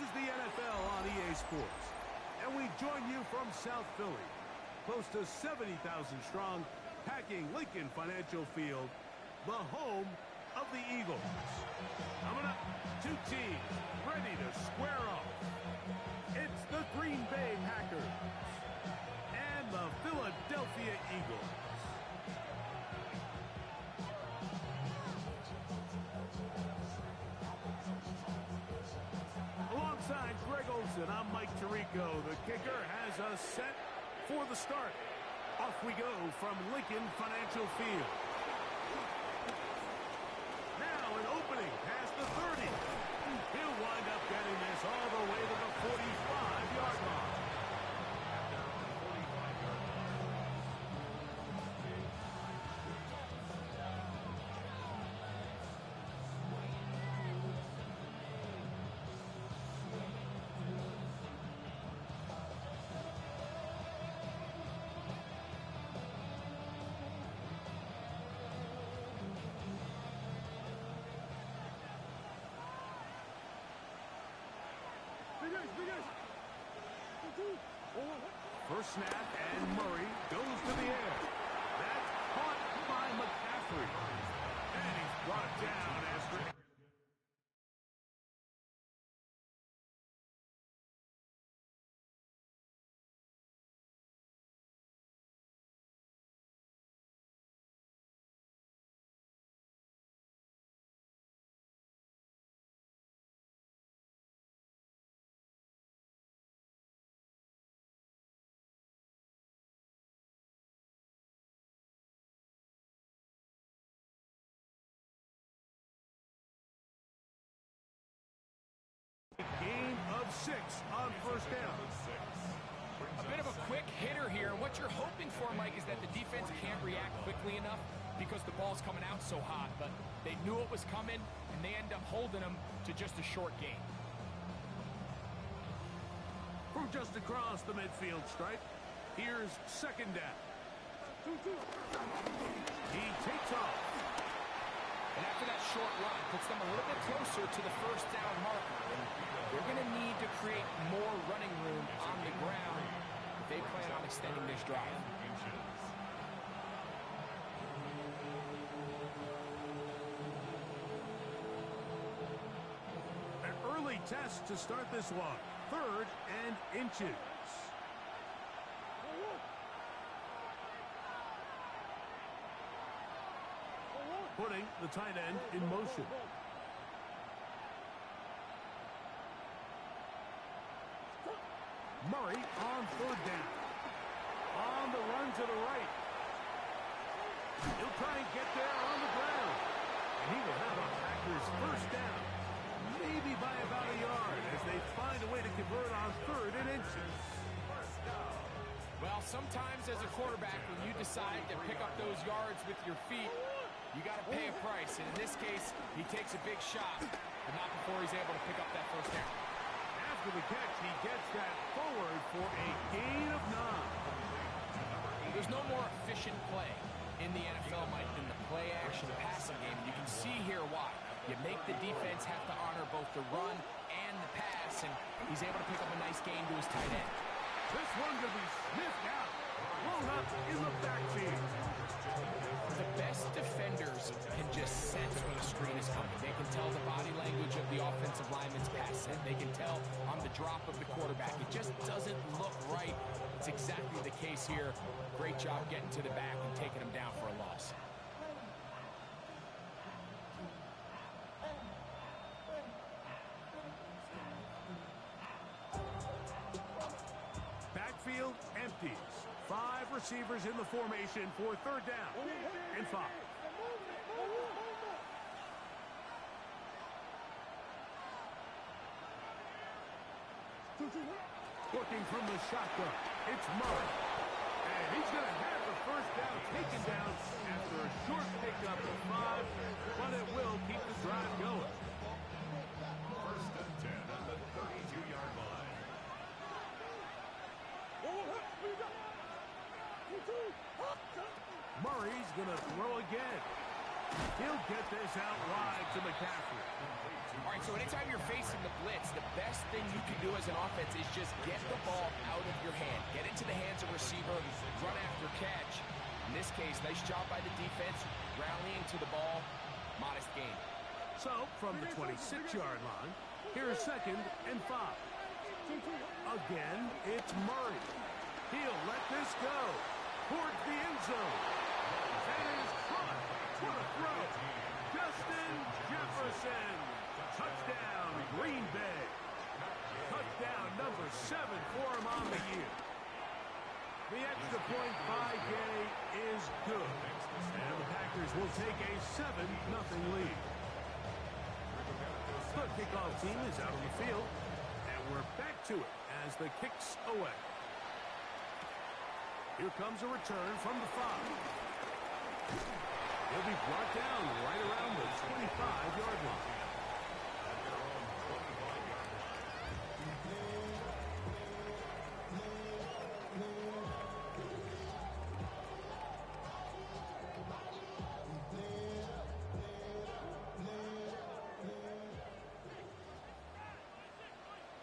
is the NFL on EA Sports, and we join you from South Philly, close to 70,000 strong, packing Lincoln Financial Field, the home of the Eagles. Coming up, two teams ready to square off. It's the Green Bay Packers and the Philadelphia Eagles. Alongside Greg Olsen, I'm Mike Tirico. The kicker has us set for the start. Off we go from Lincoln Financial Field. Now an opening past the 30. He'll wind up getting this all the way to the 45-yard line. First snap, and Murray goes to the air. That's caught by McCaffrey. And he's brought down as gain of 6 on first down. A bit of a quick hitter here. What you're hoping for, Mike, is that the defense can't react quickly enough because the ball's coming out so hot. But they knew it was coming, and they end up holding them to just a short gain. From just across the midfield stripe, here's second down. He takes off. And after that short run, puts them a little bit closer to the first down marker. And they're going to need to create more running room on the ground if they plan on extending this drive. An early test to start this one. 3rd and inches. Putting the tight end in motion. Murray on 3rd down. On the run to the right. He'll try and get there on the ground. And he will have a Packers first down. Maybe by about a yard as they find a way to convert on 3rd and inches. Well, sometimes as a quarterback, when you decide to pick up those yards with your feet, you got to pay a price, and in this case, he takes a big shot, but not before he's able to pick up that first down. After the catch, he gets that forward for a gain of 9. There's no more efficient play in the NFL, Mike, than the play-action passing game. You can see here why. You make the defense have to honor both the run and the pass, and he's able to pick up a nice gain to his tight end. This one going to be sniffed out. Blown up in the backfield. The best defenders can just sense when a screen is coming. They can tell the body language of the offensive lineman's pass set. They can tell on the drop of the quarterback. It just doesn't look right. It's exactly the case here. Great job getting to the back and taking him down for a loss. Backfield empties. 5 receivers in the formation for 3rd down and 5. Working from the shotgun, it's Murray. And he's going to have the first down taken down after a short pickup of 5, but it will keep the drive going. 1st and 10 at the 32-yard line. Murray's going to throw again. He'll get this out wide to McCaffrey. All right, so anytime you're facing the blitz, the best thing you can do as an offense is just get the ball out of your hand. Get into the hands of receiver, run after catch. In this case, nice job by the defense, rallying to the ball, modest gain. So, from the 26-yard line, here's 2nd and 5. Again, it's Murray. He'll let this go towards the end zone. That is caught. What a throw. Justin Jefferson. Touchdown, Green Bay. Touchdown number 7 for him on the year. The extra point by Gay is good. And the Packers will take a 7-0 lead. The kickoff team is out on the field. And we're back to it as the kick's away. Here comes a return from the 5. He'll be brought down right around the 25-yard line.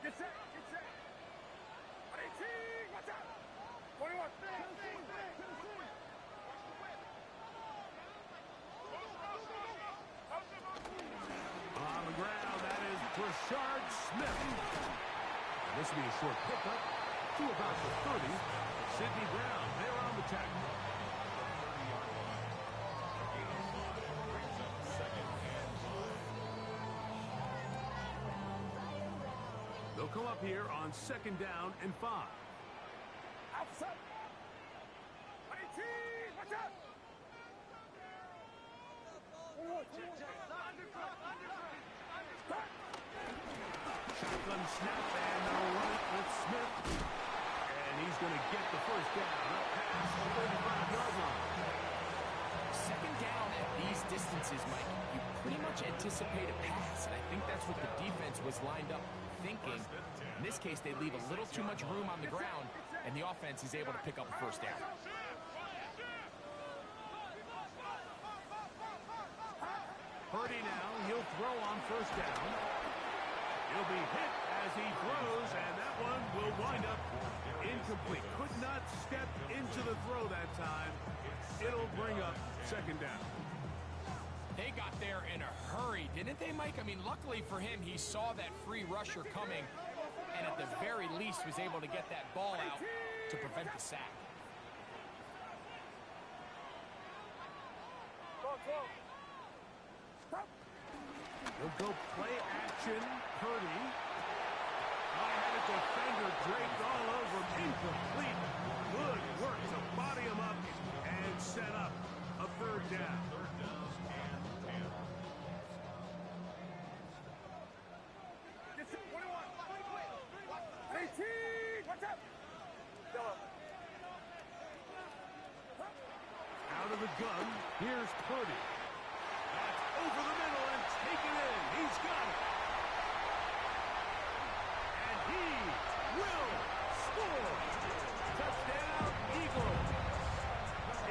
Get set! Get set! 18! Watch out! 21! On the ground, that is Rashard Smith. And this will be a short pickup to about the 30. Sidney Brown, there on the tackle. They'll come up here on 2nd down and 5. Outside! 18! Watch out! Shotgun snap, and they'll run it with Smith. And he's going to get the first down. Up past the 35-yard line. 2nd down at these distances, Mike, you pretty much anticipate a pass, and I think that's what the defense was lined up thinking. In this case, they leave a little too much room on the ground, and the offense is able to pick up a first down. Purdy now, he'll throw on 1st down. He'll be hit as he throws, and that one will wind up incomplete. Could not step into the throw that time. It'll bring up 2nd down. They got there in a hurry, didn't they, Mike? I mean, luckily for him, he saw that free rusher coming, and at the very least was able to get that ball out to prevent the sack. He'll go play action. Purdy. I had a defender draped all over him. Incomplete. Good work to body him up and set up a 3rd down. 18! Watch out! Out of the gun. Here's Purdy. That's over the middle and taken in. He's got it. And he will score. Touchdown, Eagles.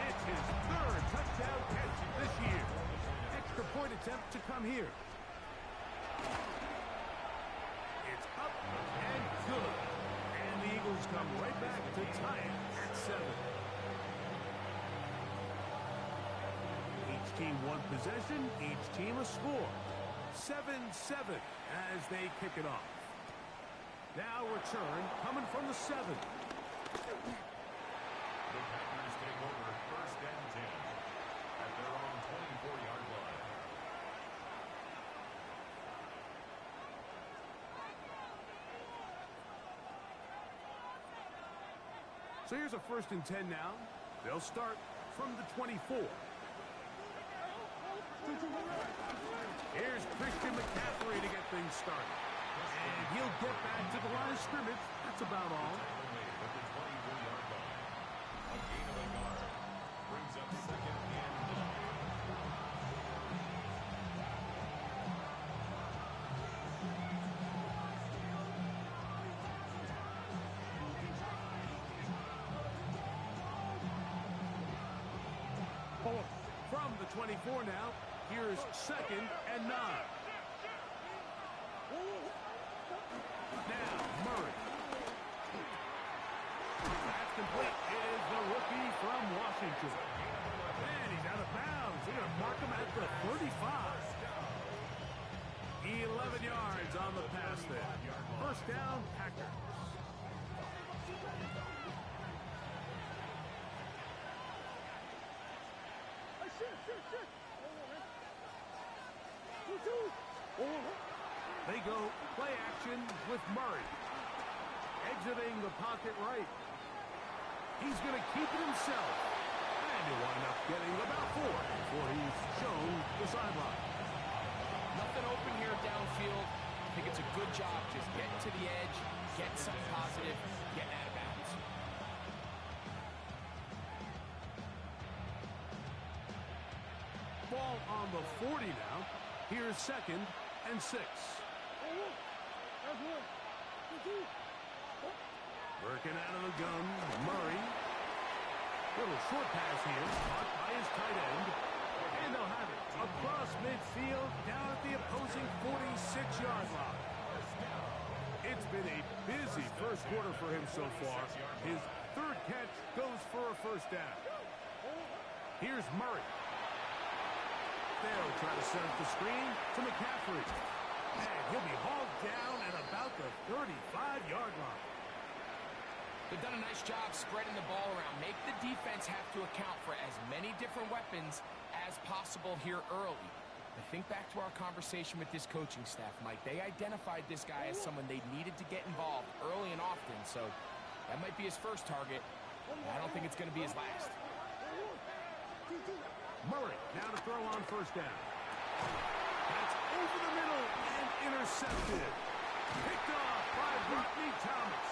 It's his 3rd touchdown catch this year. Extra point attempt to come here. It's up and good. And the Eagles come right back to tie it at 7. Each team one possession, each team a score. 7-7 as they kick it off. Now return coming from the 7. The Packers take over 1st and 10 at their own 24-yard line. So here's a 1st and 10 now. They'll start from the 24. Here's Christian McCaffrey to get things started. And he'll get back to the line of scrimmage. That's about all. At the 24-yard line. A gain of a yard brings up 2nd and 9. From the 24 now. Here's 2nd and 9. Now, Murray. That's complete. It is the rookie from Washington. And he's out of bounds. They're going to mark him at the 35. 11 yards on the pass there. First down, Packers. They go play action with Murray. Exiting the pocket right. He's going to keep it himself. And he'll wind up getting about 4 before he's shown the sideline. Nothing open here downfield. I think it's a good job just getting to the edge, getting something positive, getting out of bounds. Ball on the 40 now. Here's 2nd and 6. Working out of the gun, Murray. Little short pass here, caught by his tight end. And they'll have it across midfield, down at the opposing 46-yard line. It's been a busy first quarter for him so far. His 3rd catch goes for a first down. Here's Murray. They'll try to set up the screen to McCaffrey. And he'll be hauled down at about the 35-yard line. They've done a nice job spreading the ball around. Make the defense have to account for as many different weapons as possible here early. I think back to our conversation with this coaching staff, Mike. They identified this guy as someone they needed to get involved early and often, so that might be his first target. I don't think it's going to be his last. Murray now to throw on first down. That's over the middle and intercepted. Picked off by Rodney Thomas.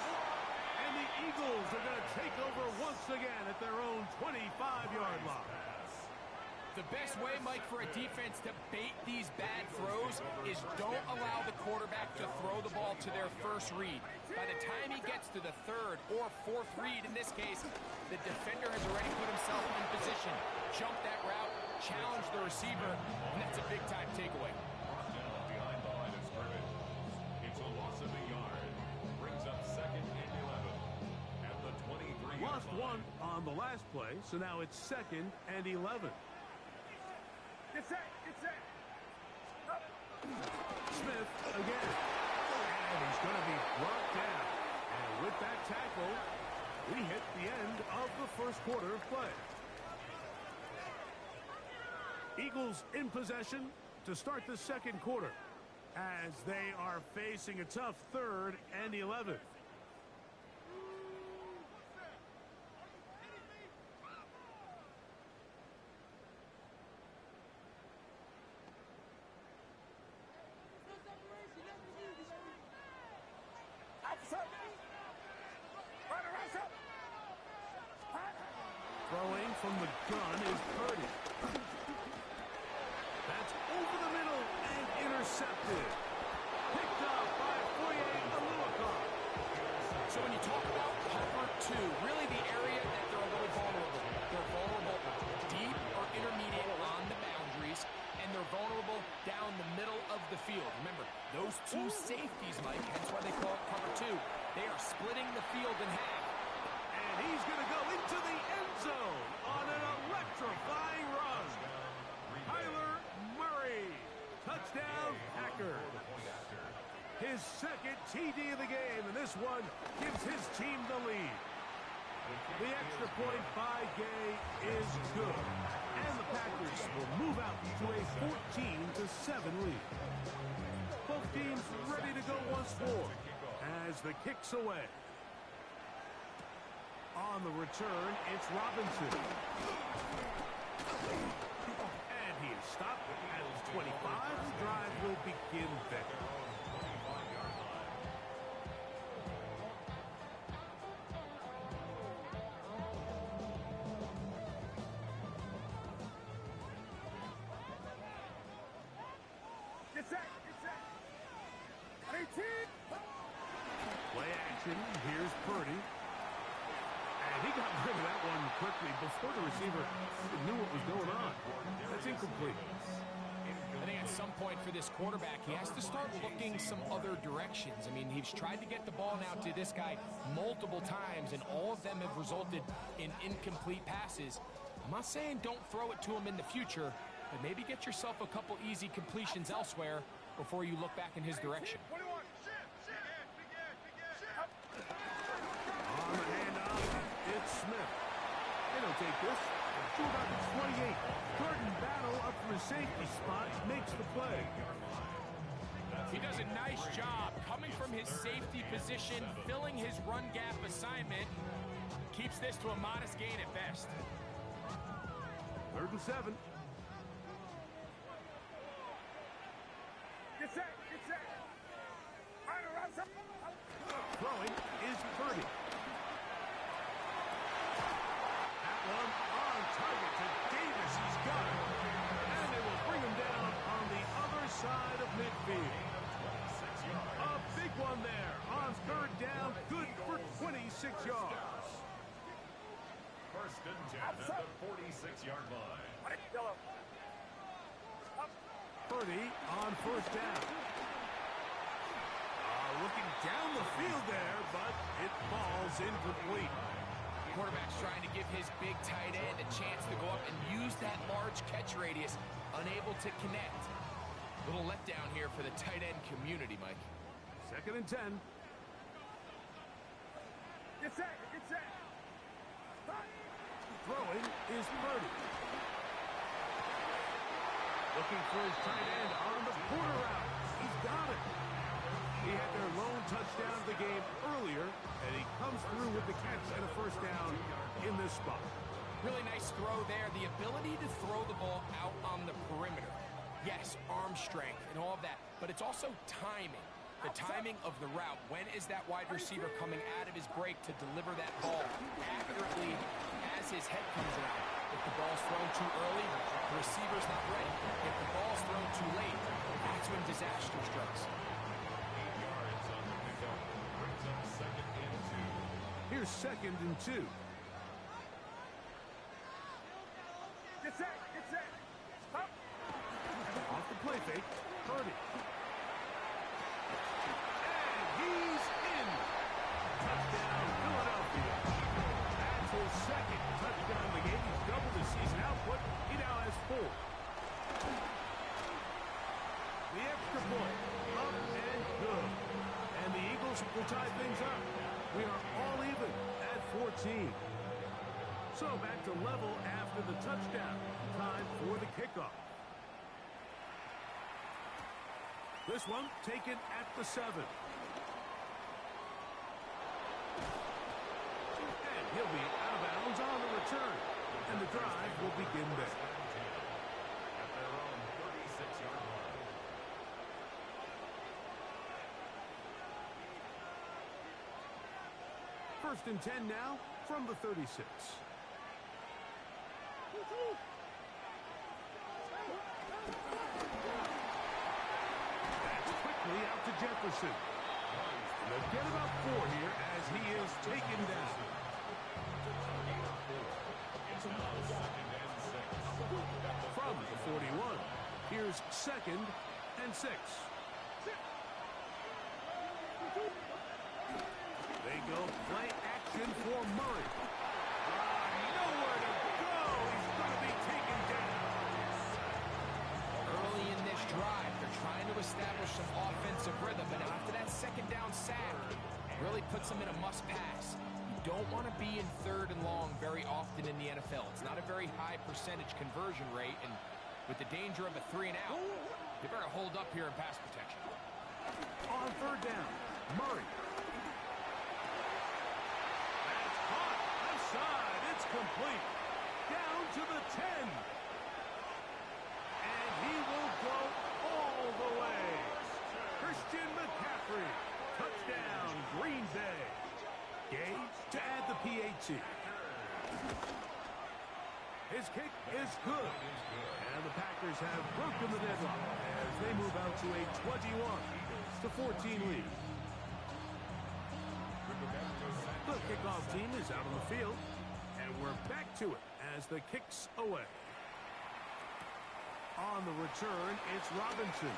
And the Eagles are going to take over once again at their own 25-yard line. The best way, Mike, for a defense to bait these bad throws is don't allow the quarterback to throw the ball to their first read. By the time he gets to the 3rd or 4th read, in this case, the defender has already put himself in position, jumped that route, challenged the receiver, and that's a big-time takeaway. Brought down behind the line of scrimmage. It's a loss of a yard. Brings up 2nd and 11 at the 23. Lost 1 on the last play, so now it's 2nd and 11. Get set, get set. Up. Smith again. And he's going to be brought down. And with that tackle, we hit the end of the first quarter of play. Eagles in possession to start the second quarter as they are facing a tough 3rd and 11. Throwing from the gun is Purdy. That's over the middle and intercepted. Picked up by Foye-Oluokun. So when you talk about cover 2, really the area that they're a little vulnerable. They're vulnerable deep or intermediate on the boundaries, and they're vulnerable down the middle of the field. Remember, those 2 safeties, Mike, hence why they call it cover 2. They are splitting the field in half. And he's going to go into the end zone on an electrifying run. Kyler Murray. Touchdown, Packers. His 2nd TD of the game, and this one gives his team the lead. The extra point by Gay is good. And the Packers will move out to a 14-7 lead. Both teams ready to go once more as the kick's away. On the return, it's Robinson. And he is stopped at his 25. The drive will begin there. Get set, get set. 18. Play action. Here's Purdy. And And he got rid of that one quickly before the receiver knew what was going on. That's incomplete. I think at some point for this quarterback, he has to start looking some other directions. I mean, he's tried to get the ball now to this guy multiple times, and all of them have resulted in incomplete passes. I'm not saying don't throw it to him in the future, but maybe get yourself a couple easy completions elsewhere before you look back in his direction. On the handoff, it's Smith. They don't take this. To about the 28. Curtain battle up from a safety spot makes the play. He does a nice job coming from his safety position, filling his run gap assignment. Keeps this to a modest gain at best. 3rd and 7. Get set. Get set. Throwing is Purdy. That one on target to Davis. He's got it. And they will bring him down on the other side of midfield. A big one there on 3rd down. Good for 26 yards. 1st and 10 at the 46-yard line. Purdy on 1st down. Looking down the field there, but it falls incomplete. Quarterback's trying to give his big tight end a chance to go up and use that large catch radius, unable to connect. Little letdown here for the tight end community, Mike. 2nd and 10. Get set. Get set. Throwing is Purdy. Looking for his tight end on the corner route. He's got it. He had their lone touchdown of the game earlier, and he comes through with the catch and a 1st down in this spot. Really nice throw there. The ability to throw the ball out on the perimeter. Yes, arm strength and all of that, but it's also timing. The timing of the route. When is that wide receiver coming out of his break to deliver that ball accurately as his head comes around? If the ball's thrown too early, the receiver's not ready. If the ball's thrown too late, that's when disaster strikes. 8 yards on the pickup. Brings up 2nd and 2. Here's 2nd and 2. Get set. Get set. Up. Off the play fake, Purdy. And he's in. Touchdown, Philadelphia. That's his 2nd touchdown of the game. He's doubled his season output. He now has 4. The extra point, up and good. And the Eagles will tie things up. We are all even at 14. So back to level after the touchdown. Time for the kickoff. This one taken at the 7. And he'll be out of bounds on the return. And the drive will begin there. At their own 36-yard line. First and 10 now from the 36. That's quickly out to Jefferson. They'll get about 4 here as he is taken down. It's now 2nd and 6. From the 41, here's 2nd and 6. They go play action for Murray. Nowhere to go. He's going to be taken down. Early in this drive, they're trying to establish some offensive rhythm, and after that 2nd down sack, really puts them in a must-pass. You don't want to be in 3rd and long very often in the NFL. It's not a very high percentage conversion rate, and with the danger of a 3 and out, you better hold up here in pass protection. On 3rd down, Murray. That's caught. Left side. It's complete. Down to the 10. And he will go all the way. Christian McCaffrey. Touchdown, Green Bay. Gay to add the PAT. His kick is good. And the Packers have broken the deadlock as they move out to a 21-14 lead. The kickoff team is out on the field. And we're back to it as the kick's away. On the return, it's Robinson.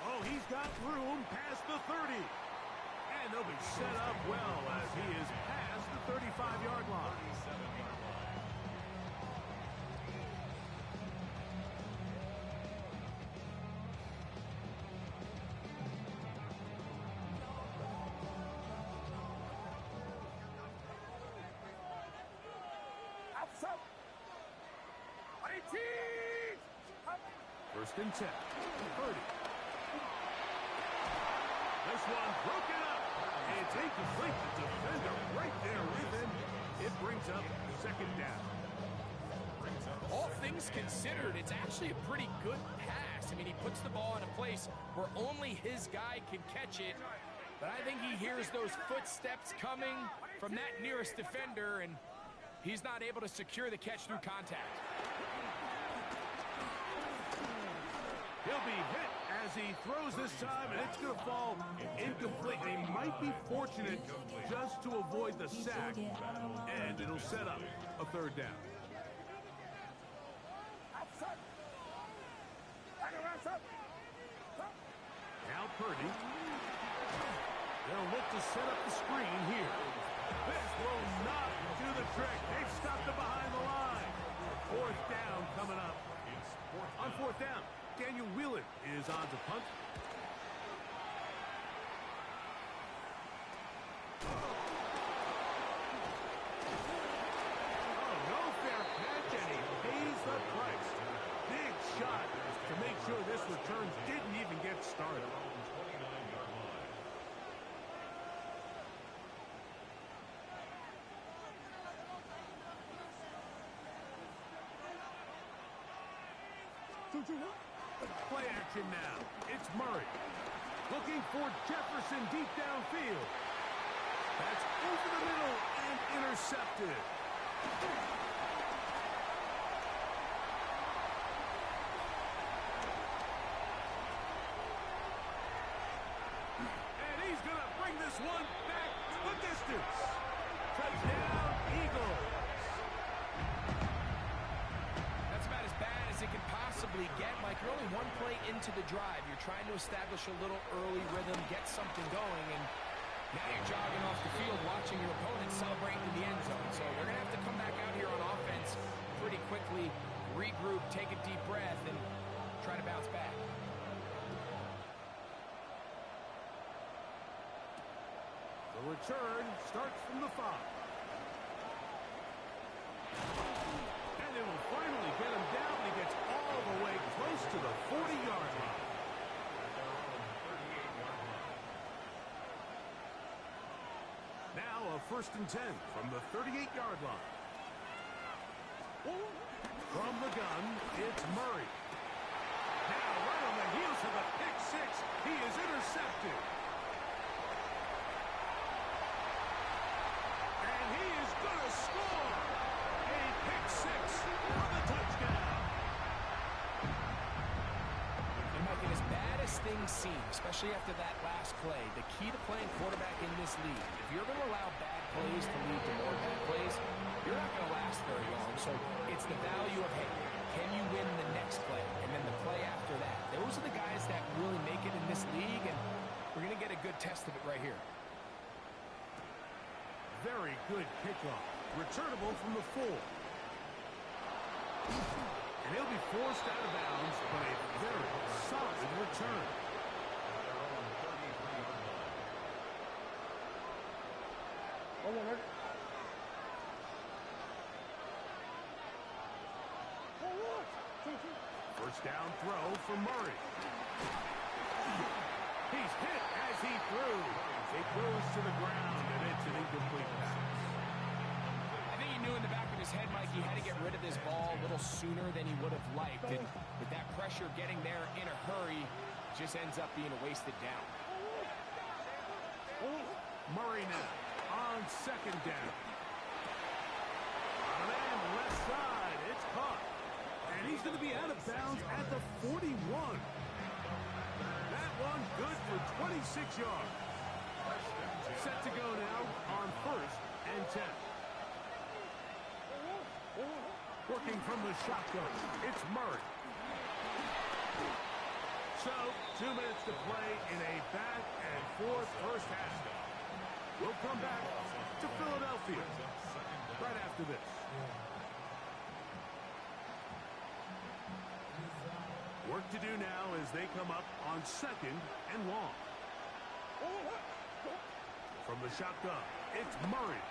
Oh, he's got room past the 30. And they'll be set up well as he is past the 35-yard line. First and 10. Purdy. This one broken up. It's incomplete. The defender right there with him. It brings up second down. All things considered, it's actually a pretty good pass. I mean, he puts the ball in a place where only his guy can catch it. But I think he hears those footsteps coming from that nearest defender, and he's not able to secure the catch through contact. He'll be hit as he throws this time, and it's going to fall incomplete. They might be fortunate just to avoid the sack, and it'll set up a third down. Now Purdy. They'll look to set up the screen here. This will not do the trick. They've stopped it behind the line. Fourth down coming up. On fourth down, Daniel Whelan is on to punt. Oh, no fair catch, and he pays the price. Big shot to make sure this return didn't even get started. Play action now. It's Murray. Looking for Jefferson deep downfield. That's over the middle and intercepted. And he's going to bring this one back the distance. Touchdown, Eagles. That's about as bad as it can possibly get, Mike. You're only one play into the drive. You're trying to establish a little early rhythm, get something going, and now you're jogging off the field watching your opponent celebrate in the end zone. So they're going to have to come back out here on offense pretty quickly, regroup, take a deep breath, and try to bounce back. The return starts from the 5. And they will finally get him down. He gets all the way close to the 40-yard line. Now a first and 10 from the 38-yard line. From the gun, it's Murray. Now right on the heels of the pick six, he is intercepted. And he is going to score. A pick six for the touchdown. And Mike, as bad as things seem, especially after that last play, the key to playing quarterback in this league, if you're going to allow bad plays to lead to more bad plays, you're not going to last very long. So it's the value of, hey, can you win the next play? And then the play after that. Those are the guys that really make it in this league, and we're going to get a good test of it right here. Very good kickoff. Returnable from the 4. And he'll be forced out of bounds, but a very solid return. First down throw for Murray. He's hit as he threw. It goes to the ground, and it's an incomplete pass. I think he knew in the back of his head, Mike, he had to get rid of this ball a little sooner than he would have liked. And with that pressure getting there in a hurry, it just ends up being a wasted down. Murray now on second down. On an left side, it's caught. And he's going to be out of bounds at the 41. That one good for 26 yards. Set to go now on 1st and 10. Working from the shotgun, it's Murray. So, 2 minutes to play in a back-and-forth first half. We'll come back to Philadelphia right after this. Work to do now as they come up on 2nd and long. From the shotgun, it's Murray.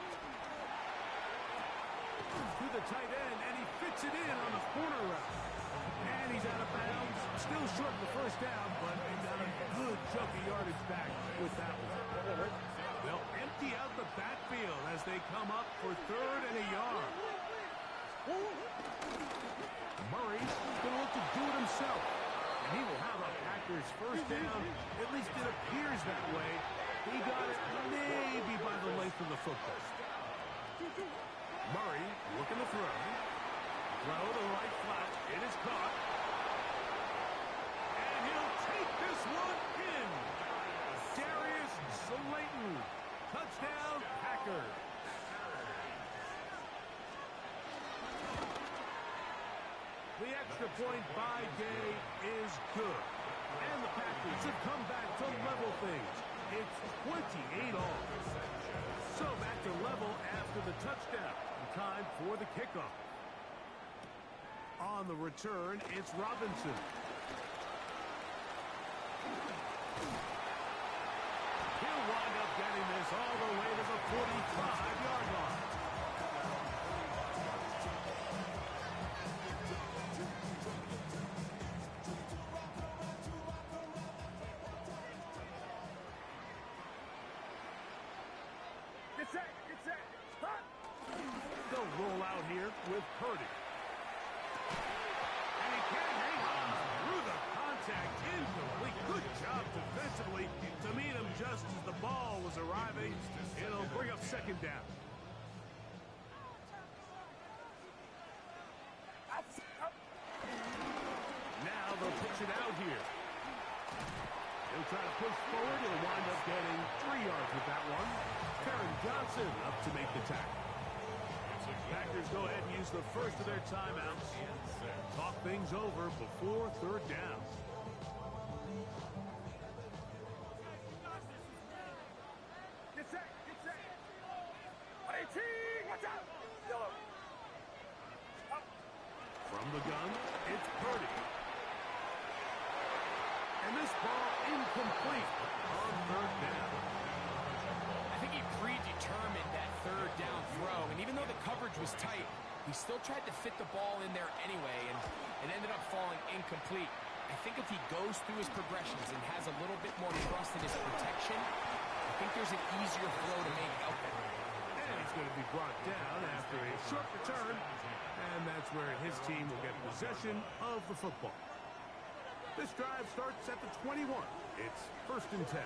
To the tight end, and he fits it in on the corner route. And he's out of bounds. Still short of the first down, but they got a good chunk of yardage back with that one. They'll empty out the backfield as they come up for 3rd and a yard. Murray's going to look to do it himself. And he will have a Packers first down. At least it appears that way. He got it maybe by the length of the football. Murray looking to throw. Throw to the right flat. It is caught. And he'll take this one in. Darius Slayton. Touchdown, Packers. The extra point by Day is good. And the Packers have come back to level things. It's 28 all. So back to level after the touchdown. Time for the kickoff. On the return, it's Robinson. He'll wind up getting this all the way to the 45-yard line. Get set. Get set. Stop. They'll roll out here with Purdy. And he can hang on through the contact. Incomplete. Good job defensively to meet him just as the ball was arriving. It'll bring up 2nd down. Now they'll pitch it out here. He'll try to push forward. He'll wind up getting 3 yards with that one. Karen Johnson up to make the tackle. Packers go ahead and use the first of their timeouts. Talk things over before 3rd down. Get set. Get set. 118. Watch out. Yellow. Up. From the gun, it's Purdy. And this ball incomplete on 3rd down. I think he predetermined that 3rd down throw, and even though the coverage was tight, he still tried to fit the ball in there anyway, and it ended up falling incomplete. I think if he goes through his progressions and has a little bit more trust in his protection, I think there's an easier throw to make out there. And he's going to be brought down after a short return, and that's where his team will get possession of the football. This drive starts at the 21. It's 1st and 10.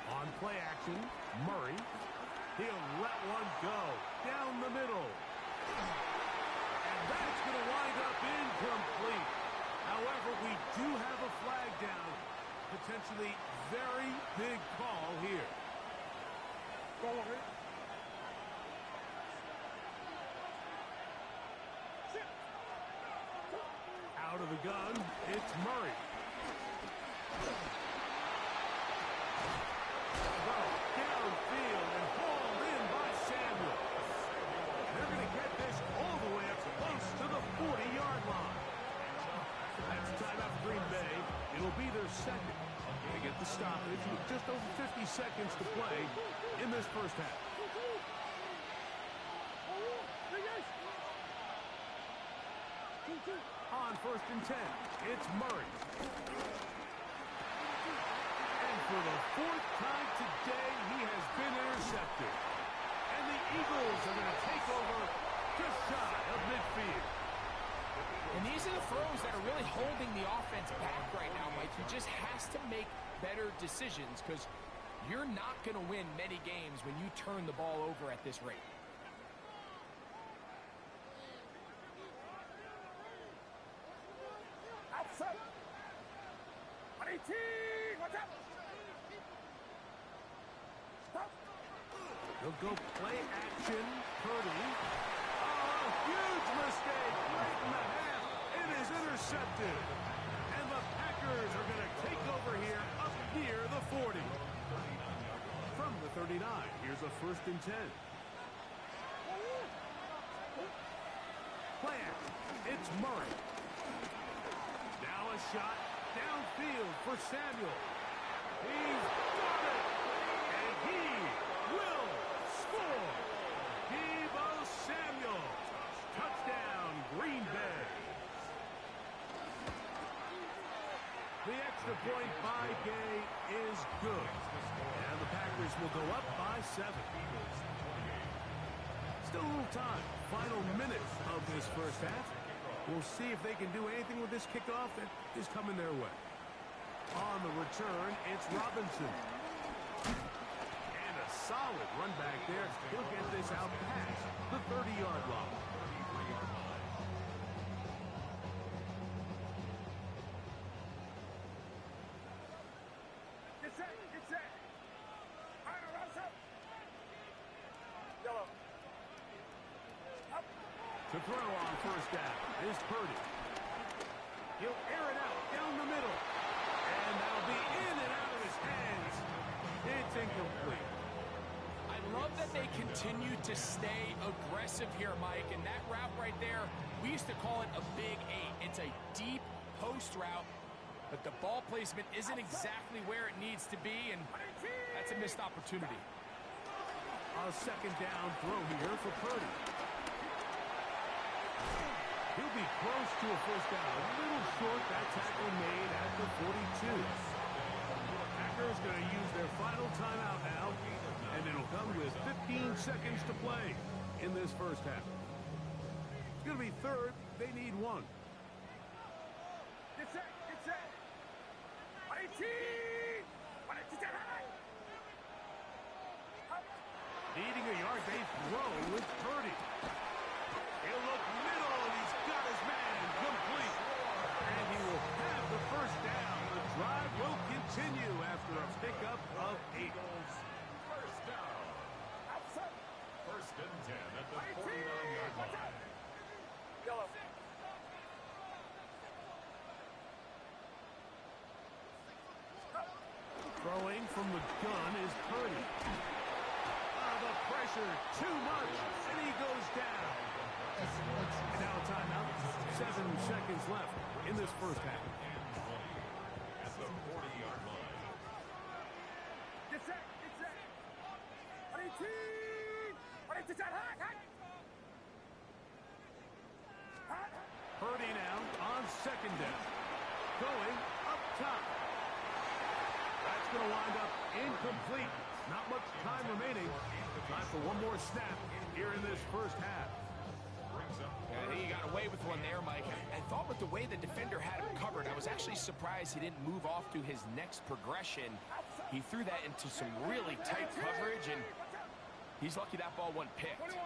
On play action, Murray. He'll let one go down the middle. And that's going to wind up incomplete. However, we do have a flag down. Potentially very big call here. Forward. Out of the gun, it's Murray. Downfield and hauled in by Samuel. They're going to get this all the way up close to the 40-yard line. That's time out for Green Bay. It'll be their 2nd. They get the stoppage with just over 50 seconds to play in this first half. On 1st and 10, it's Murray. And for the 4th time today, he has been intercepted. And the Eagles are going to take over just shy of midfield. And these are the throws that are really holding the offense back right now, Mike. He just has to make better decisions because you're not going to win many games when you turn the ball over at this rate. Outside. 118. He'll go play action. Purdy. Oh, huge mistake. Right in the half. It is intercepted. And the Packers are going to take over here up near the 40. From the 39, here's a 1st and 10. Play action. It's Murray. Now a shot downfield for Samuel. He's got it. And he will score. Deebo Samuel. Touchdown, Green Bay. The extra point by Gay is good. And the Packers will go up by 7. Still a little time. Final minutes of this first half. We'll see if they can do anything with this kickoff that is coming their way. On the return, it's Robinson. And a solid run back there. He'll get this out past the 30-yard line. Get set, get set. Fire, rise up. Yellow. Up. To throw on 1st down is Purdy. He'll air it out down the middle. And that'll be in and out of his hands. It's incomplete. I love that they continue to stay aggressive here, Mike. And that route right there, we used to call it a big 8. It's a deep post route, but the ball placement isn't exactly where it needs to be, and that's a missed opportunity. A 2nd down throw here for Purdy. He'll be close to a 1st down. A little short, that tackle made at the 42. Packers going to use their final timeout now, and it'll come with 15 seconds to play in this first half. It's going to be 3rd. They need 1. Get set, get set. 18. 180. Needing a yard, they throw with Purdy. He'll look middle, and he's got his man complete. And he will have the 1st down. The drive will continue after a pickup of 8. First down. Outside. 1st and 10 at the 49-yard line. Yellow. Throwing from the gun is Purdy. The pressure, too much, and he goes down. And now a timeout. 7 seconds left in this first half. At the 40-yard line. Get set, get set. 18. 180. Hot. Purdy now on 2nd down. Going up top. That's going to wind up incomplete. Not much time remaining. Time for one more snap here in this first half. I think he got away with one there, Mike. I thought with the way the defender had him covered, I was actually surprised he didn't move off to his next progression. He threw that into some really tight coverage, and he's lucky that ball wasn't picked. 21.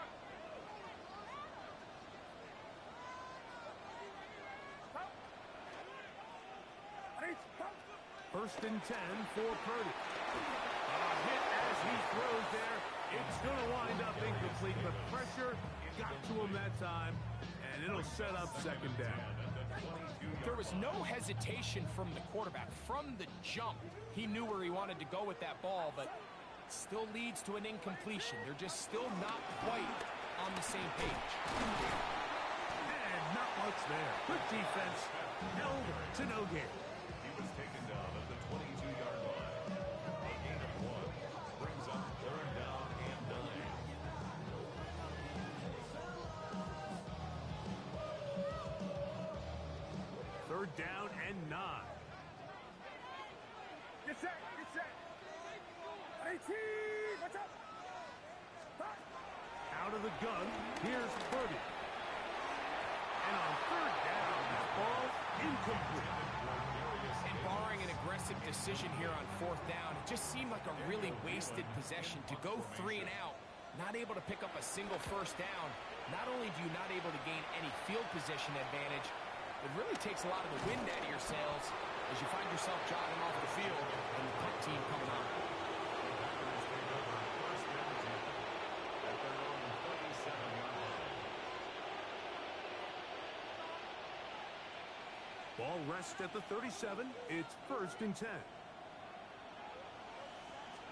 1st and 10 for Purdy. A hit as he throws there. It's going to wind up incomplete. The pressure got to him that time, and it'll set up 2nd down. There was no hesitation from the quarterback. From the jump, he knew where he wanted to go with that ball, but it still leads to an incompletion. They're just still not quite on the same page. And not much there. Good defense. Held to no gain. He was taken down at the 22-yard line. A gain of 1 brings up 3rd down and 9. Third down and 9. Get set, get set. 18. Watch out. Hot. Out of the gun, here's Purdy. And on 3rd down, that ball incomplete. And barring an aggressive decision here on 4th down, it just seemed like a really wasted possession to go 3 and out, not able to pick up a single 1st down. Not only do you not able to gain any field position advantage, It really takes a lot of the wind out of your sails as you find yourself jogging off the field and the punt team coming on. Ball rests at the 37. It's 1st and 10.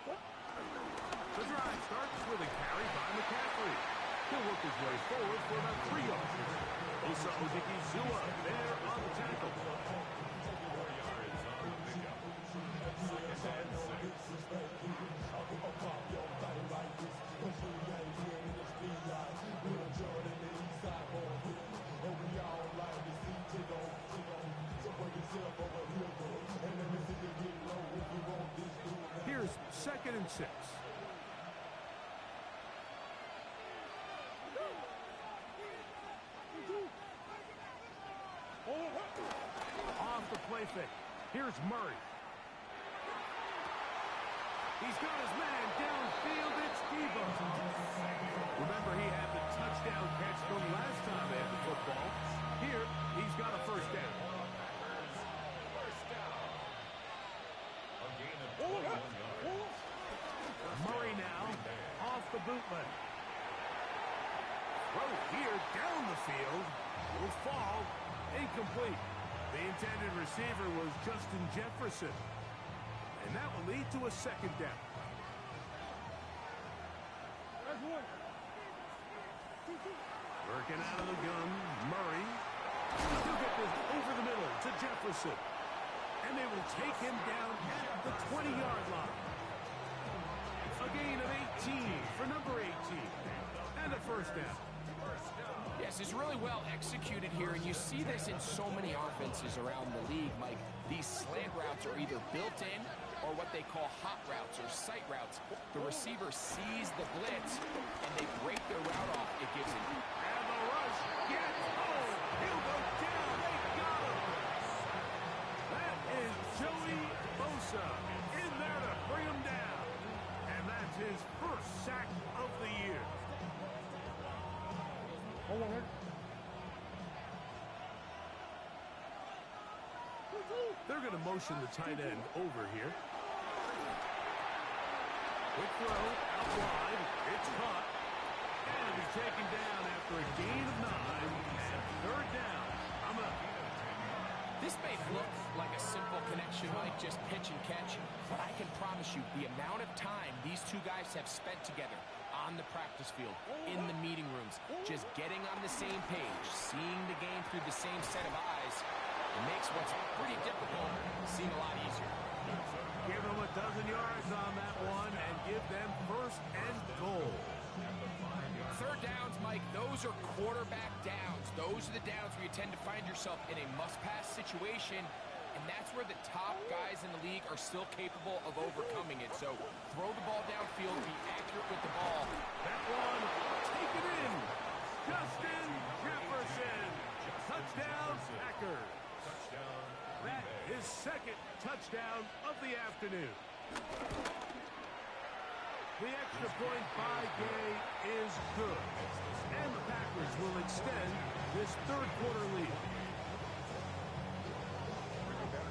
The drive starts with a carry by McCaffrey. He'll work his way forward for about 3 yards. Osa Odigizua there on the tackle. Here's 2nd and 6. Off the play fake. Here's Murray. He's got his man downfield. It's Debo. Remember, he had the touchdown catch from last time they had the football. Here, he's got a 1st down. Murray now off the bootleg. Throw here down the field. Will fall. Incomplete. The intended receiver was Justin Jefferson. And that will lead to a 2nd down. Working out of the gun, Murray. He'll get this over the middle to Jefferson. And they will take him down at the 20-yard line. A gain of 18 for number 18. And a 1st down. Yes, it's really well executed here, and you see this in so many offenses around the league, Mike. These slant routes are either built in or what they call hot routes or sight routes. The receiver sees the blitz, and they break their route off. It gives him. And the rush gets home. He'll go down. They got him. That is Joey Bosa in there to bring him down. And that's his 1st sack of the year. They're going to motion the tight end over here. Quick throw out wide. It's caught. And he's taken down after a gain of 9. And 3rd down. I'm up. This may look like a simple connection, like just pitch and catch, but I can promise you the amount of time these two guys have spent together on the practice field, in the meeting rooms, just getting on the same page, seeing the game through the same set of eyes, it makes what's pretty difficult seem a lot easier. Give them a dozen yards on that one and give them 1st and goal. 3rd downs, Mike, those are quarterback downs. Those are the downs where you tend to find yourself in a must-pass situation, and that's where the top guys in the league are still capable of overcoming it. So throw the ball downfield, be accurate with the ball. That one, take it in. Justin Jefferson. Touchdown, Packers. That is 2nd touchdown of the afternoon. The extra point by Gay is good. And the Packers will extend this 3rd quarter lead.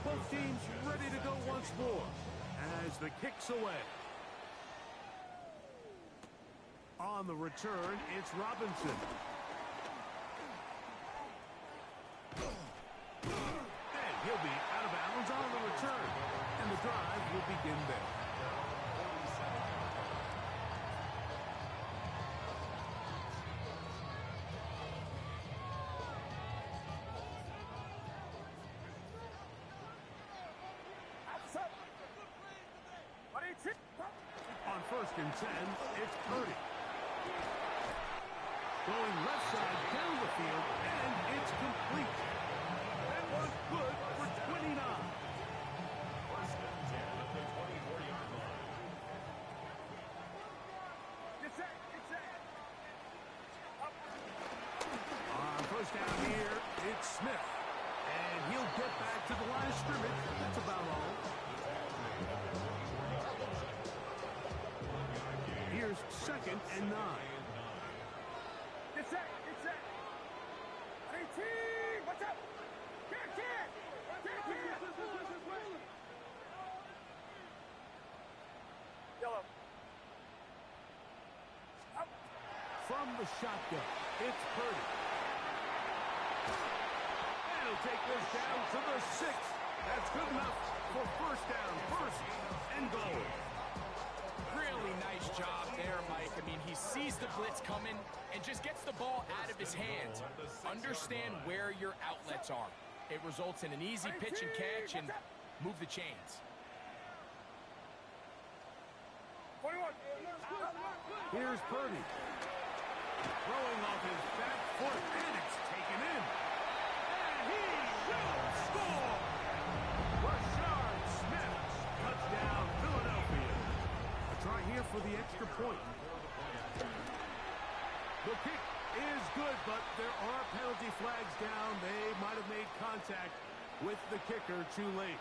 Both teams ready to go once more as the kick's away. On the return, it's Robinson. And he'll be out of bounds on the return. And the drive will begin there. On 1st and 10, it's Purdy. Going left side down the field, and it's complete. That was good for 29. 1st and 10 at the 24-yard line. On 1st down here, it's Smith. And he'll get back to the line of scrimmage. That's about all. Here's 2nd and 9. Get set. 18. Watch out. from the shotgun. It's Purdy. And he'll take this down to the 6. That's good enough for first down, first and goal. Really nice job there, Mike. I mean, he sees the blitz coming and just gets the ball out of his hands. Understand where your outlets are. It results in an easy pitch and catch and move the chains. 21. Here's Purdy. Throwing off his back foot, and it's taken in. And he will score! Rashard Smith, touchdown, Philadelphia. A try here for the extra point. The kick is good, but there are penalty flags down. They might have made contact with the kicker too late.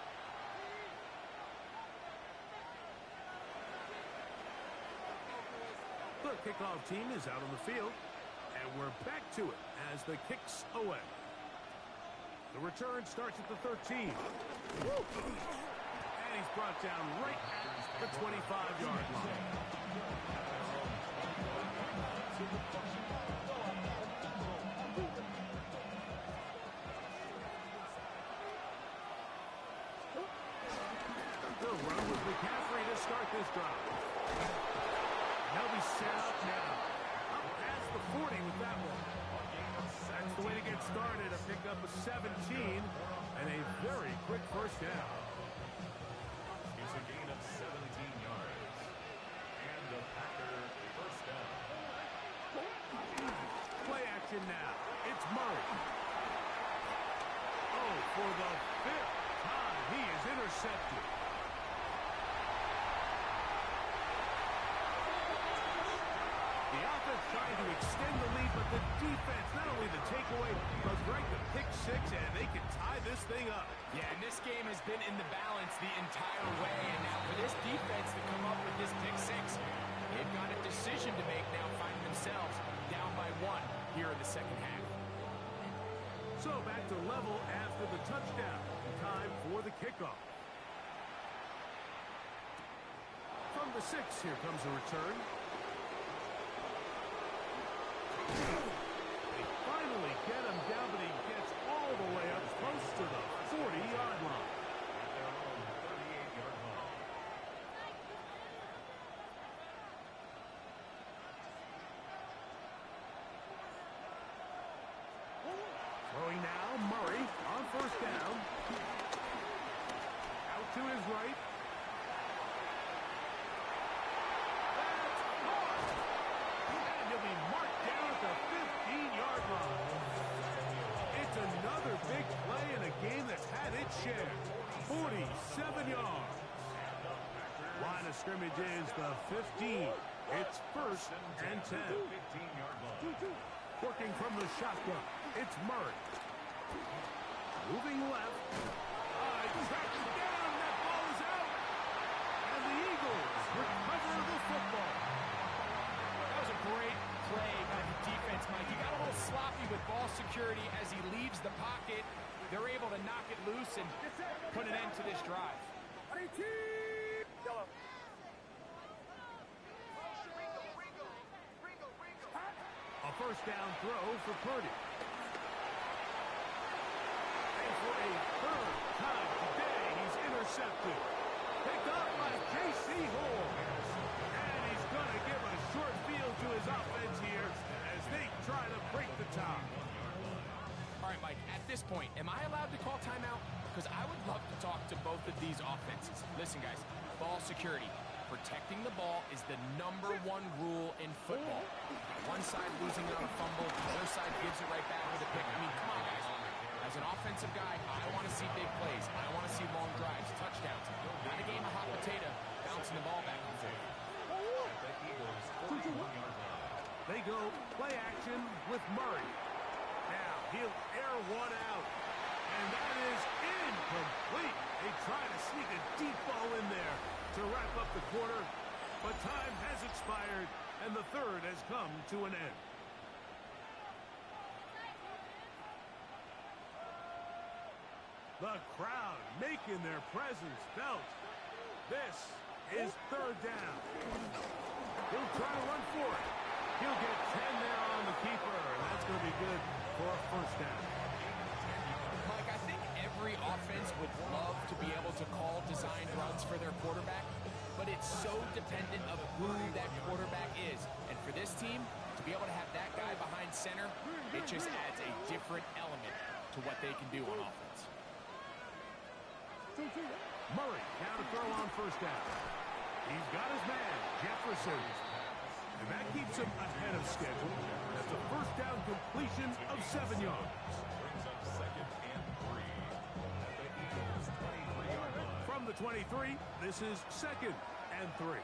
The kickoff team is out on the field, and we're back to it as the kick's away. The return starts at the 13. And he's brought down right at the 25-yard line. The run with McCaffrey to start this drive. They'll be set up now. Up past the 40 with that one. That's the way to get started. A pickup of 17 and a very quick first down. It's a gain of 17 yards. And the Packer first down. Play action now. It's Murray. Oh, for the 5th time, he is intercepted. The offense trying to extend the lead, but the defense, not only the takeaway, but right the pick 6, and they can tie this thing up. Yeah, and this game has been in the balance the entire way, and now for this defense to come up with this pick 6, they've got a decision to make now, finding themselves down by 1 here in the second half. So back to level after the touchdown. Time for the kickoff. From the 6, here comes a return. They finally get him down, but he gets all the way up close to the 40-yard line. At their own 38-yard line. Throwing now, Murray on first down. Out to his right. That's caught! And he'll be marked down at the 15-yard line. It's another big play in a game that's had its share. 47 yards. Line of scrimmage is the 15. It's first and 10. 15-yard line. Working from the shotgun, it's Murray. Moving left. Tracked him down. That ball is out. And the Eagles recover the football. That was a great play by the defense, Mike. He got a little sloppy with ball security as he leaves the pocket. They're able to knock it loose and put an end to this drive. Yellow. A first down throw for Purdy. And for a third time today, he's intercepted. Picked up by J.C. Hall. And he's going to give a short field to his offense here as they try to break the tie. All right, Mike, at this point, am I allowed to call timeout? Because I would love to talk to both of these offenses. Listen, guys, ball security. Protecting the ball is the #1 rule in football. One side losing on a fumble, the other side gives it right back with a pick. I mean, come on, guys. As an offensive guy, I want to see big plays. I want to see long drives, touchdowns. Not a game of hot potato, bouncing the ball back and forth. The Eagles 41-yard line. They go play action with Murray. Now he'll air one out. And that is incomplete. They try to sneak a deep ball in there to wrap up the quarter. But time has expired, and the third has come to an end. The crowd making their presence felt. This is third down. He'll try to run for it. He'll get 10 there on the keeper, and that's going to be good for a first down. Mike, I think every offense would love to be able to call designed runs for their quarterback, but it's so dependent of who that quarterback is. And for this team, to be able to have that guy behind center, it just adds a different element to what they can do on offense. Murray now to throw on first down. He's got his man, Jefferson. And that keeps him ahead of schedule. That's a first down completion of 7 yards. Brings up second and 3 at the Eagles' 23-yard line. From the 23, this is second and 3.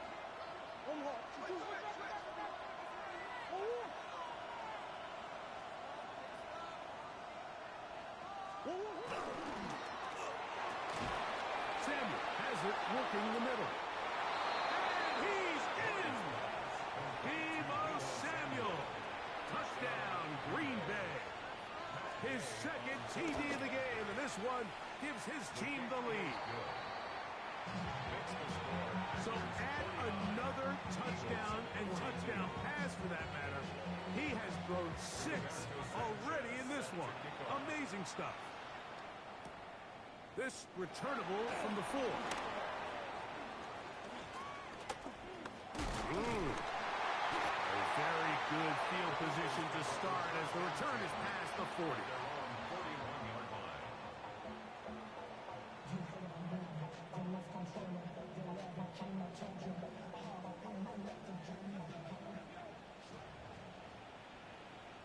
Samuel has it working the middle. And he's in! Deebo Samuel. Touchdown, Green Bay. His second TD of the game, and this one gives his team the lead. So add another touchdown and touchdown pass for that matter. He has thrown 6 already in this one. Amazing stuff. This returnable from the 4. Ooh. A very good field position to start as the return is past the 40. 41-yard line.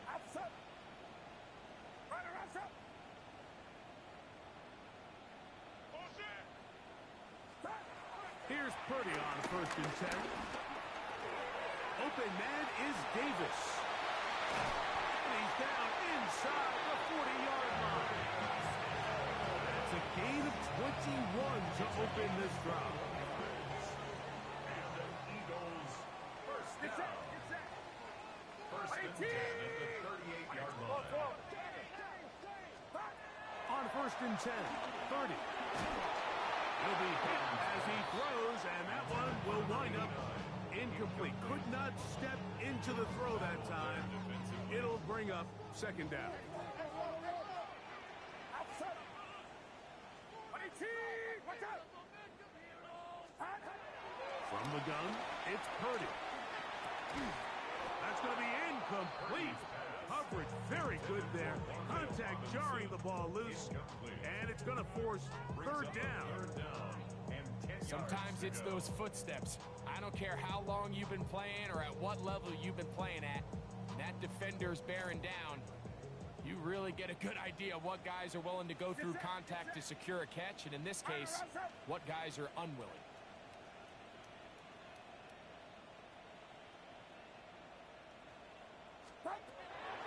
Outside. Runner outside. Here's Purdy on first and 10. Open man is Davis. And he's down inside the 40-yard line. That's a gain of 21 to open this drive. And the Eagles first Get down. set. Get set. First and 10 at the 38-yard line. On first and 10, 30. He'll be hit as he throws, and that one will wind up incomplete. Could not step into the throw that time. It'll bring up second down. Outside. 22. Watch out. From the gun, it's Purdy. That's going to be incomplete. Coverage very good there. Contact jarring the ball loose, and it's going to force third down. Sometimes it's those footsteps. I don't care how long you've been playing or at what level you've been playing at. That defender's bearing down. You really get a good idea of what guys are willing to go through contact to secure a catch, and in this case, what guys are unwilling.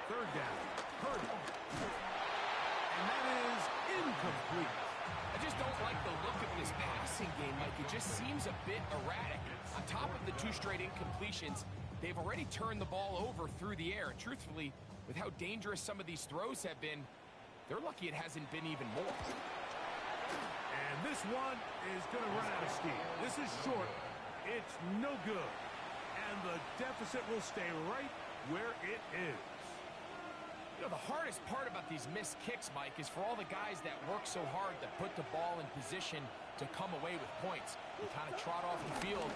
Third down, Purdy. And that is incomplete. I just don't like the look of this passing game, Mike. It just seems a bit erratic. On top of the 2 straight incompletions, they've already turned the ball over through the air. And truthfully, with how dangerous some of these throws have been, they're lucky it hasn't been even more. And this one is going to run out of steam. This is short. It's no good. And the deficit will stay right where it is. You know, the hardest part about these missed kicks, Mike, is for all the guys that work so hard to put the ball in position to come away with points. You kind of trot off the field,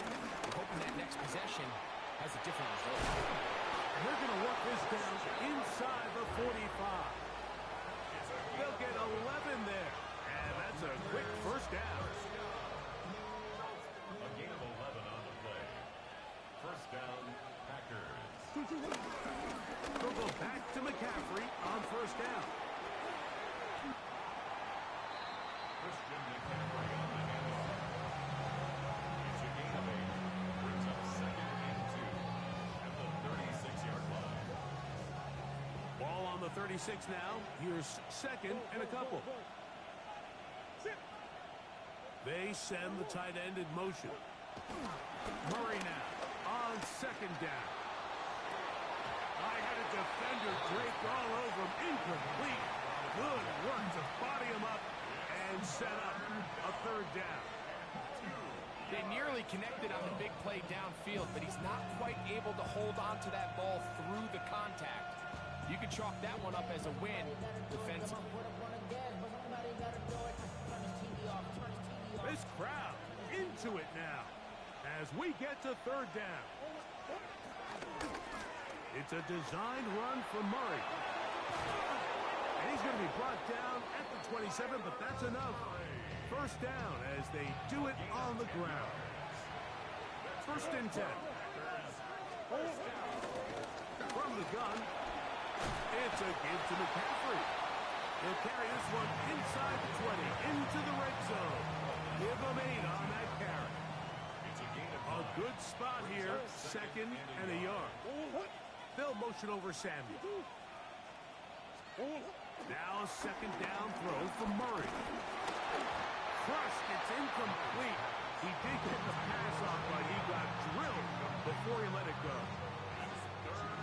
hoping that next possession has a different result. And they're going to work this down inside the 45. They'll get 11 there. And that's a quick first down. A gain of 11 on the play. First down, Packers. They'll go back to McCaffrey on first down. Christian McCaffrey on the handoff. It's a gain of 8. Brings up second and 2 at the 36-yard line. Ball on the 36 now. Here's second and a couple. They send the tight end in motion. Murray now on second down. I had a defender draped all over him. Incomplete. Good work to body him up and set up a third down. They nearly connected on the big play downfield, but he's not quite able to hold on to that ball through the contact. You can chalk that one up as a win defensively. This crowd into it now as we get to third down. It's a designed run from Murray. And he's going to be brought down at the 27, but that's enough. First down as they do it on the ground. First and 10. From the gun, it's a give to McCaffrey. He'll carry this one inside the 20, into the red zone. Give him 8 on that carry. A good spot here, second and a yard. They'll motion over Samuel. Now a second down throw from Murray. Crushed, it's incomplete. He did get the pass off, but he got drilled before he let it go.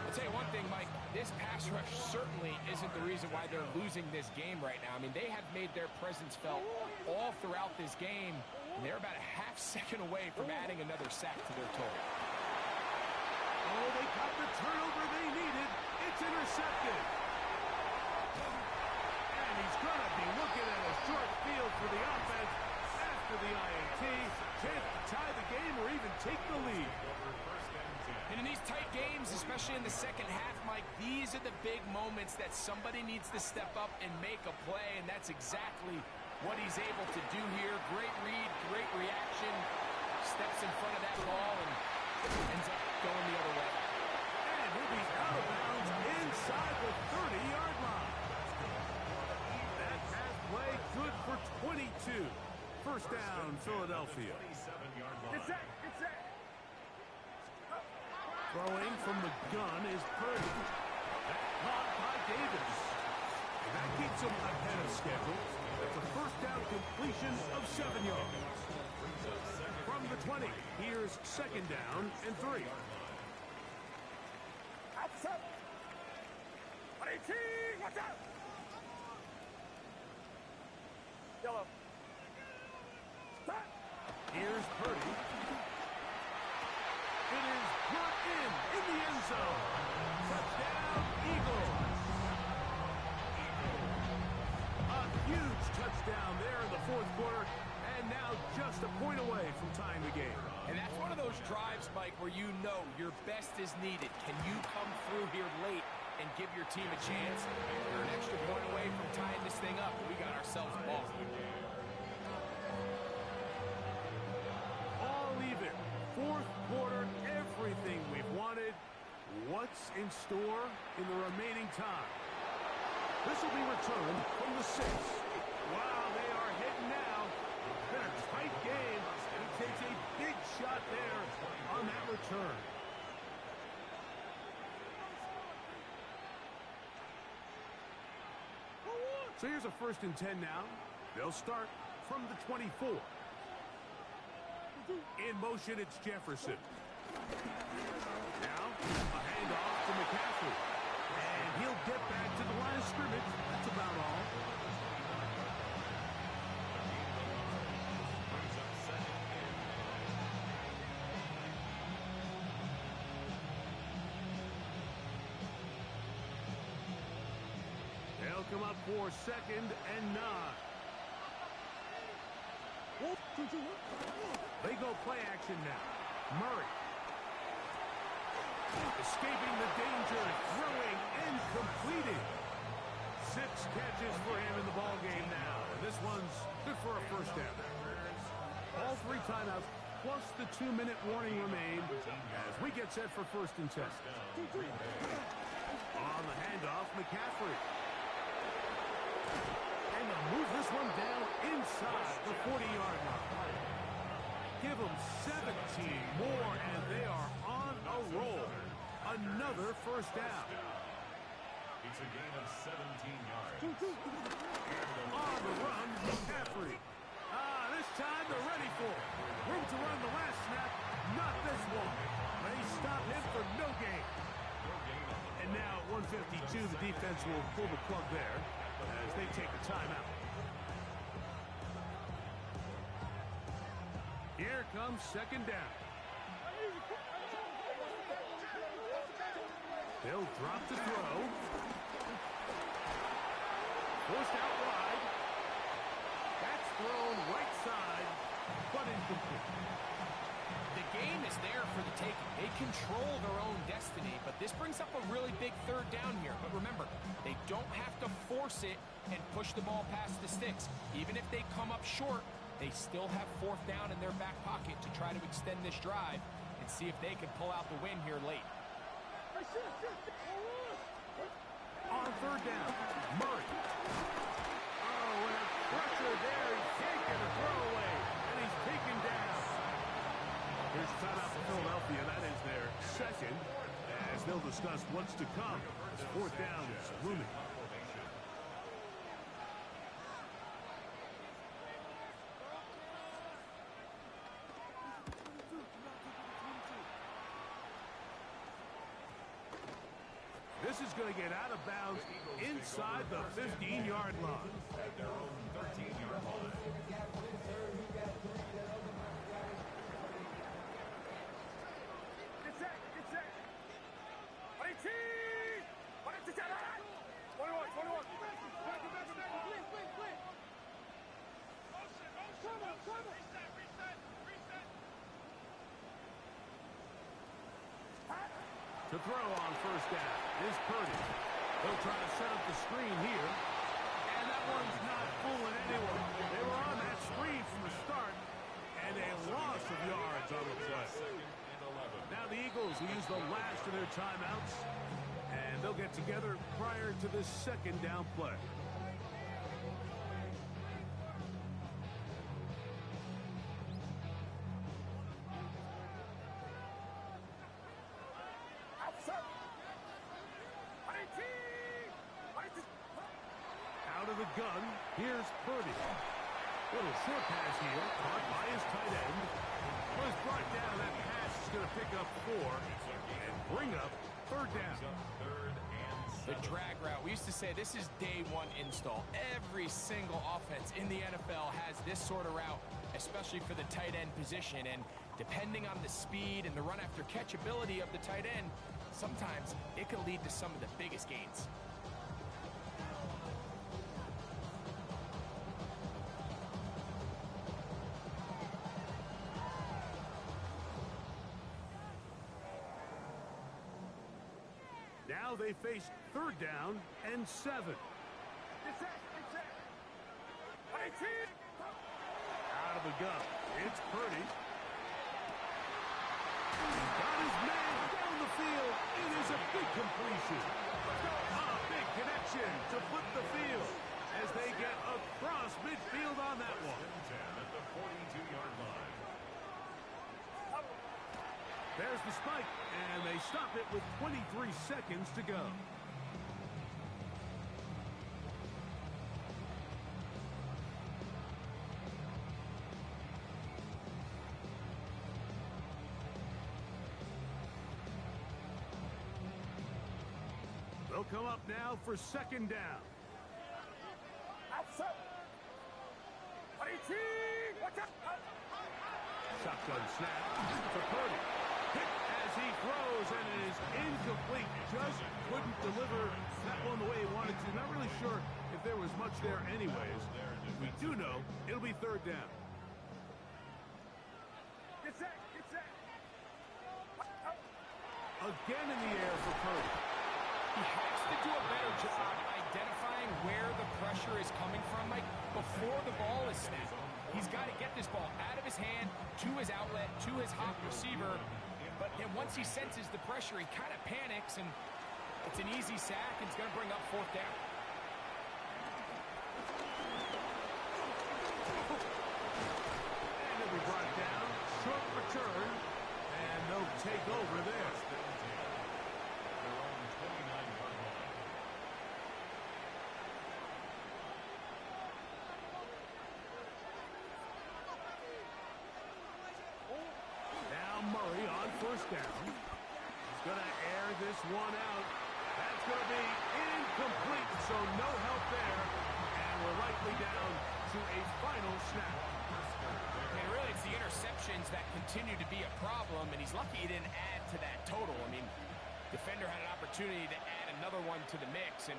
I'll tell you one thing, Mike, this pass rush certainly isn't the reason why they're losing this game right now. I mean, they have made their presence felt all throughout this game, and they're about a half second away from adding another sack to their total. Oh, they got the turnover they needed. It's intercepted. And he's going to be looking at a short field for the offense after the INT. Chance to tie the game or even take the lead. And in these tight games, especially in the second half, Mike, these are the big moments that somebody needs to step up and make a play, and that's exactly what he's able to do here. Great read, great reaction, steps in front of that ball and ends up going the other way. And he'll be out of bounds inside the 30-yard line. That pass play good for 22. First down, Philadelphia. Get set, get set. Throwing from the gun is Purdy. Caught by Davis. And that keeps him ahead of schedule. That's a first down completion of 7 yards. From the 20, here's second down and 3. Outside. 18, watch out. Yellow. Stop. Here's Purdy. It is brought in the end zone. Touchdown, Eagles. A huge touchdown there in the fourth quarter, and now just a point away from tying the game. And that's one of those drives, Mike, where you know your best is needed. Can you come through here late and give your team a chance? We're an extra point away from tying this thing up, and we got ourselves a ball. All even. Fourth quarter, everything we've wanted. What's in store in the remaining time? This will be returned from the 6. Wow, they are hitting now. Been a tight game. He takes a big shot there on that return. So here's a first and 10 now. They'll start from the 24. In motion, it's Jefferson. Now, a handoff to McCaffrey. And he'll get back to the line of scrimmage. That's about all. They'll come up for second and 9. They go play action now. Murray. Escaping the danger, throwing and completing. 6 catches for him in the ballgame now. And this one's good for a first down. All 3 timeouts plus the 2-minute warning remain as we get set for first and 10. On the handoff, McCaffrey. And to move this one down inside the 40-yard line. Give them 17 more, and they are on a roll. Another first down. It's a gain of 17 yards. On the run, McCaffrey. This time they're ready for it. Room to run the last snap, not this one. They stop him for no gain. And now at 1:52, the defense will pull the plug there as they take a timeout. Here comes second down. They'll drop the throw. Forced out wide. That's thrown right side, but incomplete. The game is there for the taking. They control their own destiny, but this brings up a really big third down here. But remember, they don't have to force it and push the ball past the sticks. Even if they come up short, they still have fourth down in their back pocket to try to extend this drive and see if they can pull out the win here late. On third down, Murray. Oh, and a pressure there. He can't get a throw away, and he's taken down. Here's timeout for Philadelphia. That is their second, as they'll discuss what's to come. Fourth down is looming. This is going to get out of bounds inside the 15-yard line. At their own 13-yard line. Get set, get set. 21. To throw on first down is Purdy. They'll try to set up the screen here. And that one's not fooling anyone. They were on that screen from the start. And a loss of yards on the play. Now the Eagles will use the last of their timeouts. And they'll get together prior to this second down play. Out of the gun, here's Purdy. Little short pass here, caught by his tight end. Was brought down. That pass is going to pick up 4 and bring up third down. The drag route. We used to say this is day one install. Every single offense in the NFL has this sort of route, especially for the tight end position. And depending on the speed and the run after catch ability of the tight end, sometimes it can lead to some of the biggest gains. Now they face third down and 7. Out of the gun, it's Purdy. Got his man down the field. It is a big completion. A big connection to flip the field as they get across midfield on that one. At the 42-yard line. There's the spike, and they stop it with 23 seconds to go. They'll come up now for second down. Shotgun snap to Purdy. Hit as he throws, and it is incomplete. Just couldn't deliver that one the way he wanted to. Not really sure if there was much there anyways. We do know it'll be third down. Get set, get set. Again in the air for Purdy. He has to do a better job identifying where the pressure is coming from, Mike, before the ball is snapped. He's got to get this ball out of his hand, to his outlet, to his hot receiver. But then once he senses the pressure, he kind of panics, and it's an easy sack, and it's going to bring up fourth down. And it'll be brought down. Short return, and they'll take over there. Murray on first down. He's going to air this one out. That's going to be incomplete, so no help there. And we're likely down to a final snap. And really, it's the interceptions that continue to be a problem, and he's lucky he didn't add to that total. I mean, defender had an opportunity to add another one to the mix, and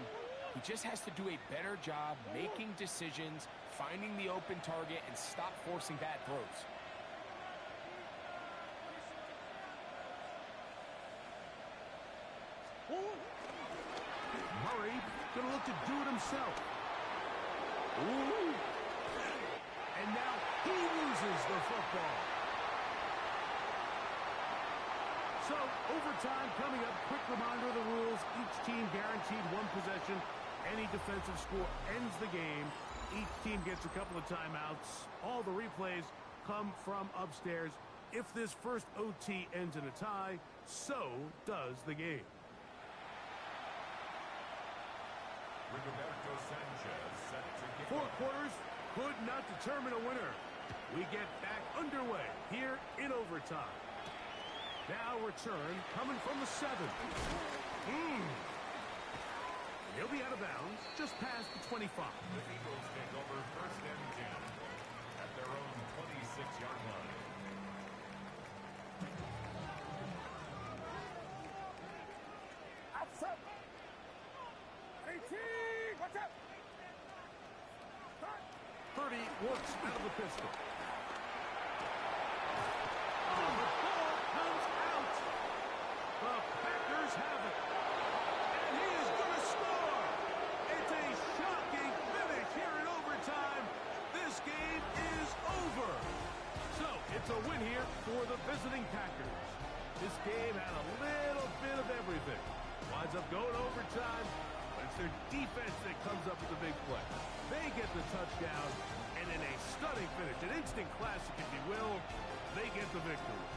he just has to do a better job making decisions, finding the open target, and stop forcing bad throws. Murray going to look to do it himself. Ooh. And now he loses the football. So, overtime coming up. Quick reminder of the rules. Each team guaranteed one possession. Any defensive score ends the game. Each team gets a couple of timeouts. All the replays come from upstairs. If this first OT ends in a tie, so does the game. Rigoberto Sanchez set to kick Four off. quarters could not determine a winner. We get back underway here in overtime. Now return coming from the 7. He'll be out of bounds just past the 25. The Eagles take over 1st and 10 at their own 26-yard line. Outside. 18. Watch out. 30 works out of the pistol. Oh, the ball comes out. The Packers have it. And he is going to score. It's a shocking finish here in overtime. This game is over. So, it's a win here for the visiting Packers. This game had a little bit of everything. Winds up going overtime, but it's their defense that comes up with the big play. They get the touchdown, and in a stunning finish, an instant classic, if you will, they get the victory.